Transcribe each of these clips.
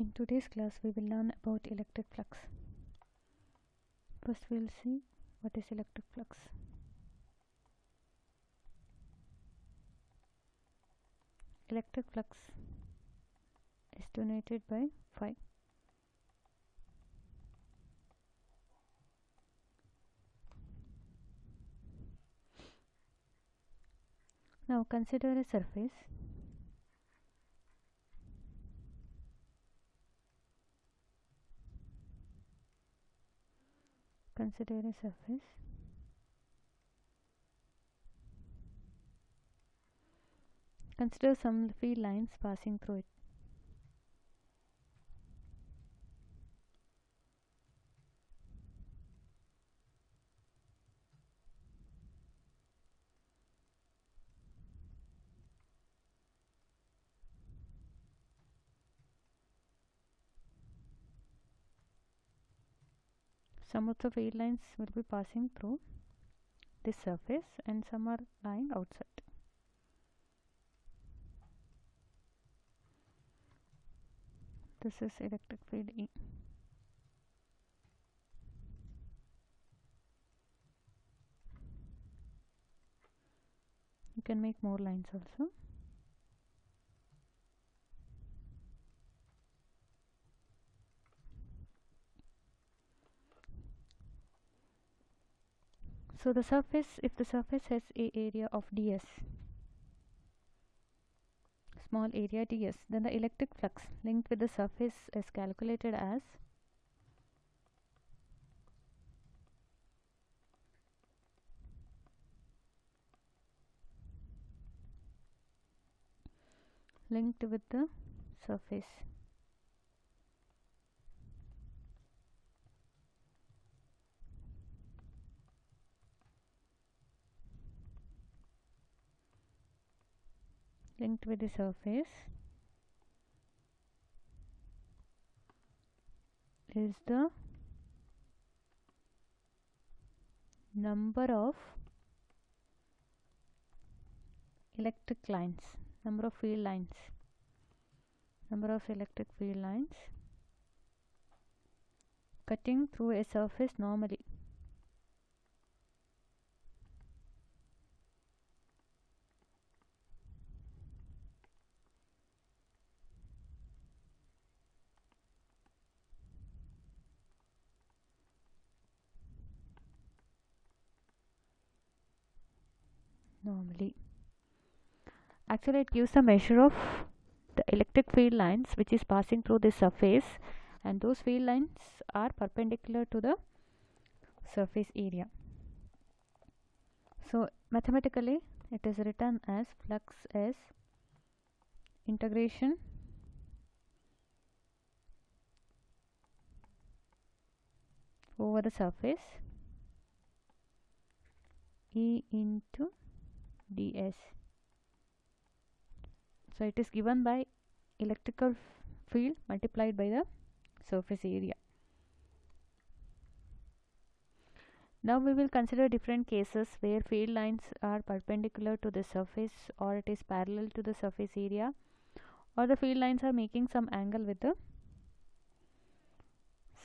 In today's class we will learn about electric flux. First we will see what is electric flux. Electric flux is denoted by phi. Now consider a surface. Consider a surface. Consider some field lines passing through it. Some of the field lines will be passing through this surface and some are lying outside. This is electric field E. You can make more lines also. So the surface, if the surface has a area of ds, small area ds, then the electric flux linked with the surface is calculated as linked with the surface. Linked with the surface is the number of electric lines, number of field lines, number of electric field lines cutting through a surface normally. Actually it gives a measure of the electric field lines which is passing through this surface, and those field lines are perpendicular to the surface area. So mathematically it is written as flux as integration over the surface E into ds. So it is given by electrical field multiplied by the surface area. Now we will consider different cases where field lines are perpendicular to the surface, or it is parallel to the surface area, or the field lines are making some angle with the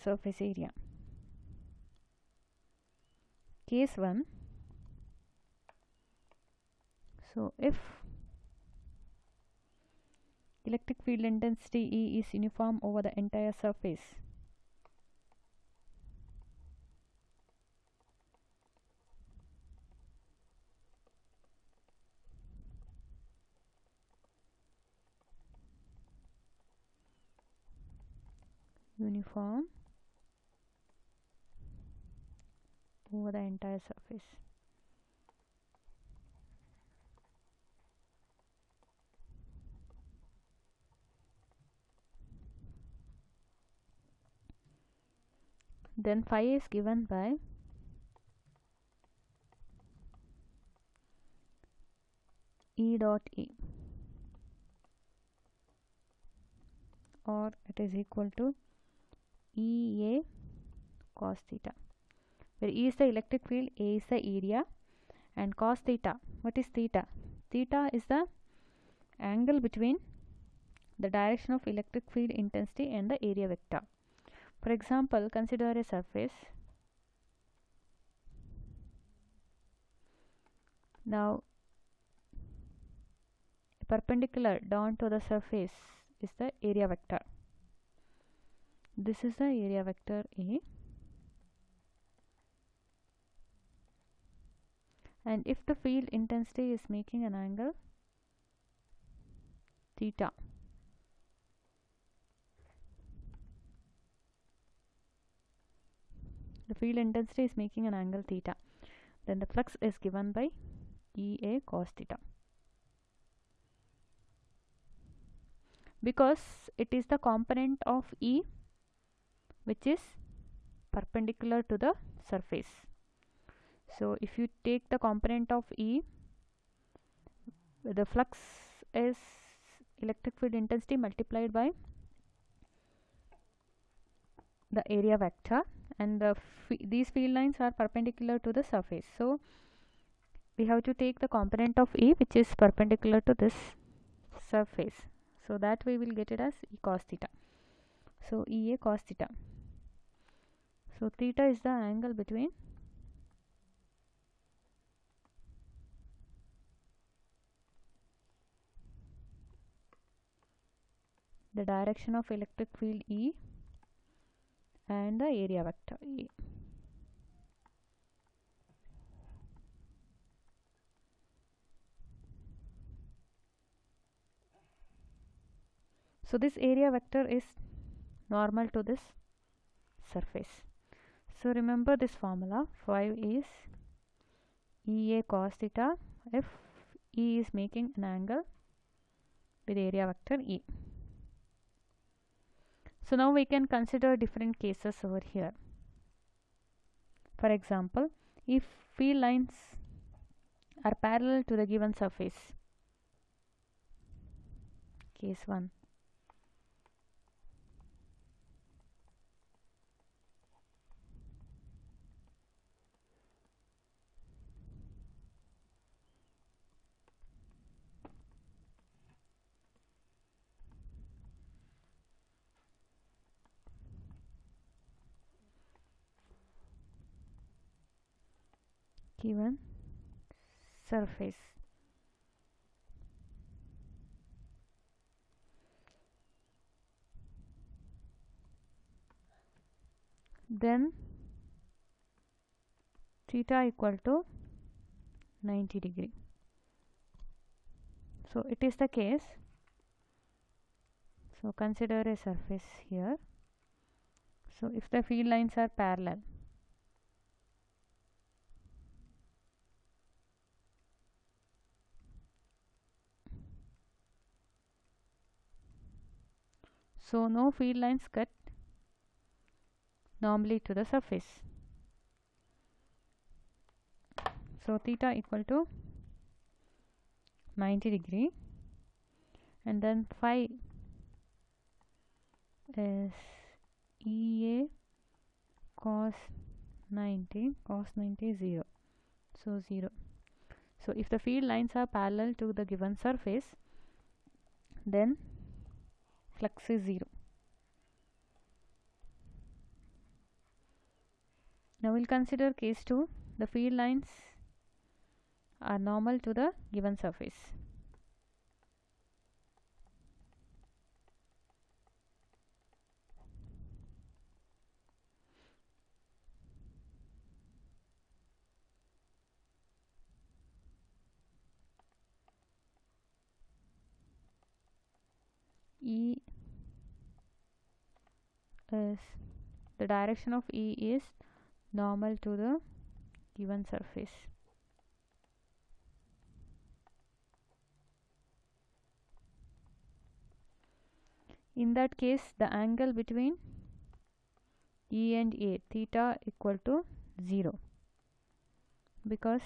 surface area. Case 1. So if electric field intensity E is uniform over the entire surface, uniform over the entire surface, then phi is given by E dot E, or it is equal to EA cos theta, where E is the electric field, A is the area, and cos theta, what is theta? Theta is the angle between the direction of electric field intensity and the area vector. For example, consider a surface. Now, perpendicular down to the surface is the area vector. This is the area vector A, and if the field intensity is making an angle theta, the field intensity is making an angle theta, then the flux is given by EA cos theta. Because it is the component of E which is perpendicular to the surface. So if you take the component of E, the flux is electric field intensity multiplied by the area vector, and these field lines are perpendicular to the surface. So we have to take the component of E which is perpendicular to this surface. So that we will get it as E cos theta. So EA cos theta. So theta is the angle between the direction of electric field E and the area vector A. So this area vector is normal to this surface. So remember this formula. Phi is EA cos theta if E is making an angle with area vector E. So now we can consider different cases over here. For example, if field lines are parallel to the given surface, case 1. Given surface, then theta equal to 90 degree. So it is the case. So consider a surface here. So if the field lines are parallel, so no field lines cut normally to the surface. So theta equal to 90 degree, and then phi is EA cos 90, cos 90 is 0. So 0. So if the field lines are parallel to the given surface, then flux is 0. Now we'll consider case 2. The field lines are normal to the given surface. E is the direction of E is normal to the given surface. In that case, the angle between E and A, theta equal to 0, because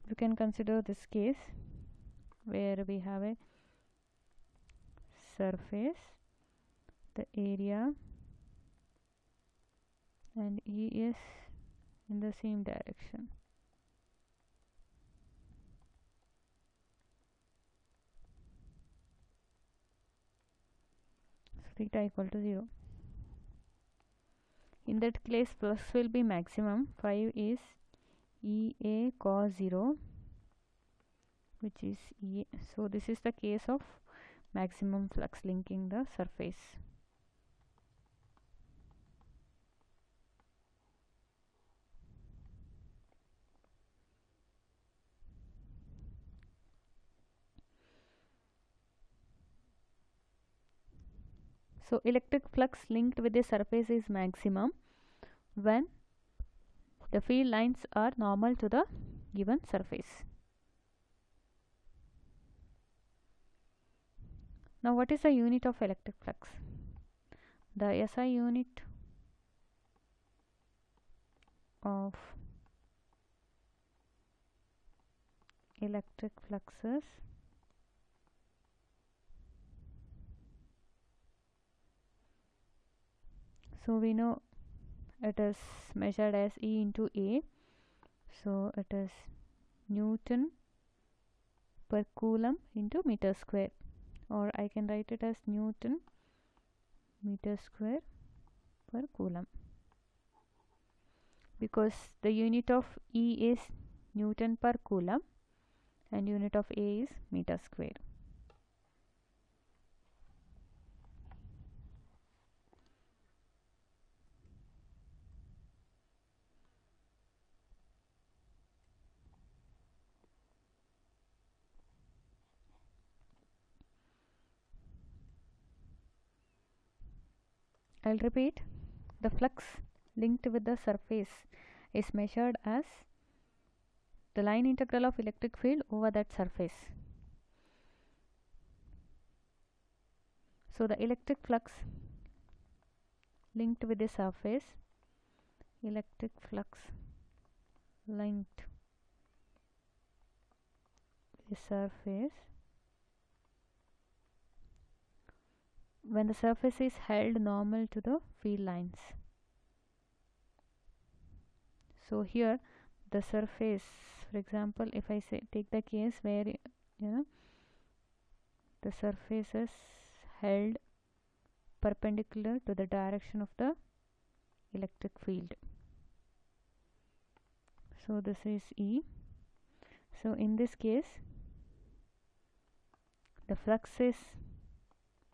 we can consider this case where we have a surface, the area, and E is in the same direction. theta equal to 0. In that case, flux will be maximum. 5 is EA cos 0, which is EA. So this is the case of maximum flux linking the surface. So electric flux linked with the surface is maximum when the field lines are normal to the given surface. Now what is the unit of electric flux? The SI unit of electric fluxes so we know it is measured as E into A, so it is Newton per coulomb into meter square, or I can write it as Newton meter square per coulomb, because the unit of E is Newton per coulomb and unit of A is meter square. I'll repeat. The flux linked with the surface is measured as the line integral of electric field over that surface. So the electric flux linked with the surface, electric flux linked with the surface when the surface is held normal to the field lines. So here the surface, for example, if I say take the case where the surface is held perpendicular to the direction of the electric field. So this is E. So in this case the flux is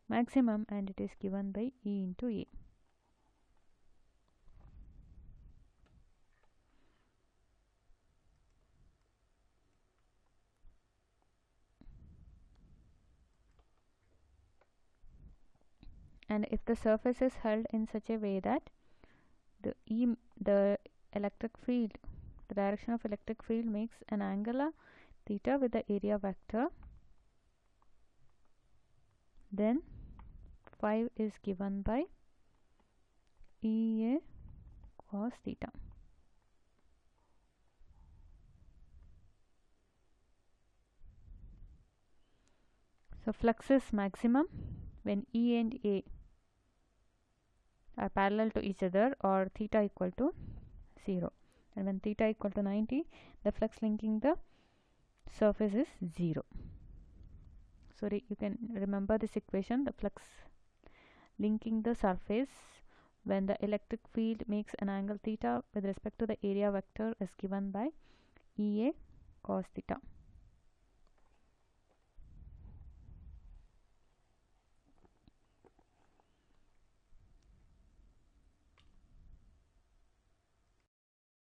maximum and it is given by E into A. And if the surface is held in such a way that the electric field, the direction of electric field makes an angle theta with the area vector, then 5 is given by EA cos theta. So flux is maximum when E and A are parallel to each other or theta equal to 0, and when theta equal to 90 the flux linking the surface is 0. So you can remember this equation, the flux linking the surface when the electric field makes an angle theta with respect to the area vector is given by EA cos theta.